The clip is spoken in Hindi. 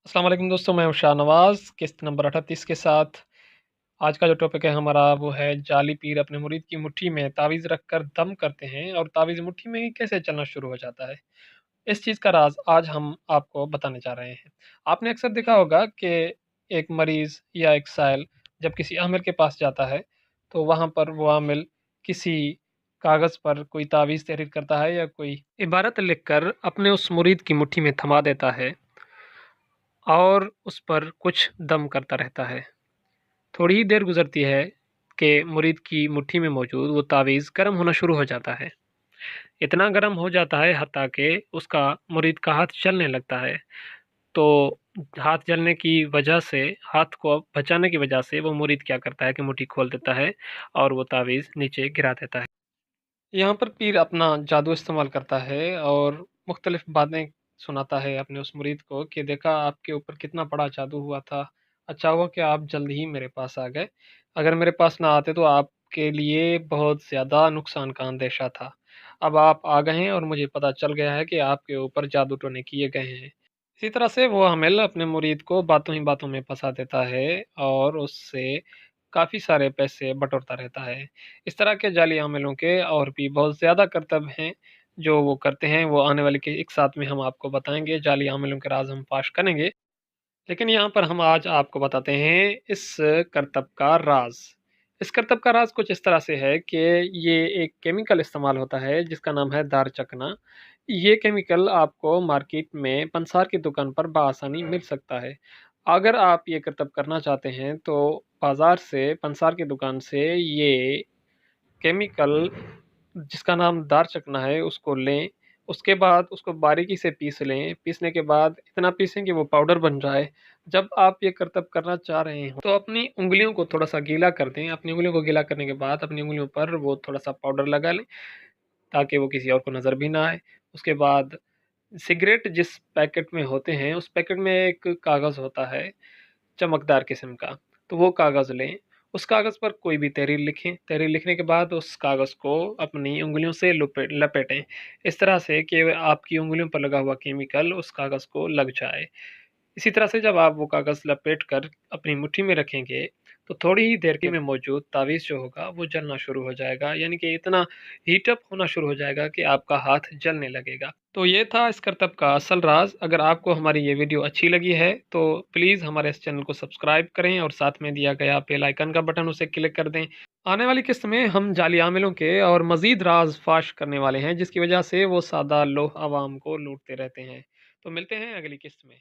अस्सलाम वालेकुम दोस्तों, मैं हूं शाहनवाज़ किस्त नंबर 38 के साथ। आज का जो टॉपिक है हमारा वो है जाली पीर अपने मुरीद की मुट्ठी में तावीज़ रखकर दम करते हैं और तावीज़ मुट्ठी में ही कैसे चलना शुरू हो जाता है। इस चीज़ का राज़ आज हम आपको बताने जा रहे हैं। आपने अक्सर देखा होगा कि एक मरीज़ या एक साइल जब किसी आमिल के पास जाता है, तो वहाँ पर वो आमिल किसी कागज़ पर कोई तावीज़ तहरीर करता है या कोई इबारत लिखकर अपने उस मुरीद की मुट्ठी में थमा देता है और उस पर कुछ दम करता रहता है। थोड़ी ही देर गुज़रती है कि मुरीद की मुट्ठी में मौजूद वो तावीज़ गर्म होना शुरू हो जाता है। इतना गर्म हो जाता है हत्ता कि उसका मुरीद का हाथ जलने लगता है। तो हाथ जलने की वजह से हाथ को बचाने की वजह से वो मुरीद क्या करता है कि मुट्ठी खोल देता है और वो तावीज़ नीचे गिरा देता है। यहाँ पर पीर अपना जादू इस्तेमाल करता है और मुख्तलिफ बातें सुनाता है अपने उस मुरीद को कि देखा आपके ऊपर कितना बड़ा जादू हुआ था। अच्छा हुआ कि आप जल्द ही मेरे पास आ गए। अगर मेरे पास ना आते तो आपके लिए बहुत ज़्यादा नुकसान का अंदेशा था। अब आप आ गए हैं और मुझे पता चल गया है कि आपके ऊपर जादू टोने किए गए हैं। इसी तरह से वो हमेल अपने मुरीद को बातों ही बातों में फंसा देता है और उससे काफ़ी सारे पैसे बटोरता रहता है। इस तरह के जाली आमिलों के और भी बहुत ज़्यादा करतब हैं, जो वो करते हैं, वो आने वाले के एक साथ में हम आपको बताएँगे, जाली आमिलों के राज़ हम फ़ाश करेंगे। लेकिन यहाँ पर हम आज आपको बताते हैं इस करतब का राज़। इस करतब का राज़ कुछ इस तरह से है कि ये एक केमिकल इस्तेमाल होता है जिसका नाम है दारचकना। ये केमिकल आपको मार्केट में पंसार की दुकान पर बआसानी मिल सकता है। अगर आप ये करतब करना चाहते हैं तो बाज़ार से पंसार की दुकान से ये केमिकल जिसका नाम दारचकना है उसको लें, उसके बाद उसको बारीकी से पीस लें, पीसने के बाद इतना पीसें कि वो पाउडर बन जाए। जब आप ये करतब करना चाह रहे हों, तो अपनी उँगलियों को थोड़ा-सा गीला कर दें, अपनी उँगलियों को गीला करने के बाद अपनी उँगलियों पर वो थोड़ा-सा पाउडर लगा लें, ताकि वो किसी और को नज़र भी ना आए। उसके बाद सिगरेट जिस पैकेट में होते हैं, उस पैकेट में एक कागज़ होता है चमकदार किस्म का, तो वो कागज़ लें, उस कागज़ पर कोई भी तहरीर लिखें, तहरीर लिखने के बाद उस कागज़ को अपनी उँगलियों से लपेटें, इस तरह से कि आपकी उँगलियों पर लगा हुआ केमिकल उस कागज़ को लग जाए। इसी तरह से जब आप वो कागज़ लपेट कर अपनी मुट्ठी में रखेंगे, तो थोड़ी ही देर के में मौजूद तावीज़ जो होगा वो जलना शुरू हो जाएगा, यानी कि इतना हीट अप होना शुरू हो जाएगा कि आपका हाथ जलने लगेगा। तो ये था इस करतब का असल राज़। अगर आपको हमारी ये वीडियो अच्छी लगी है, तो प्लीज़ हमारे इस चैनल को सब्सक्राइब करें और साथ में दिया गया बेल आइकन का बटन उसे क्लिक कर दें। आने वाली किस्त में हम जाली आमिलों के और मज़ीद राज़ फ़ाश करने वाले हैं, जिसकी वजह से वो सादा लोग आवाम को लूटते रहते हैं। तो मिलते हैं अगली किस्त में।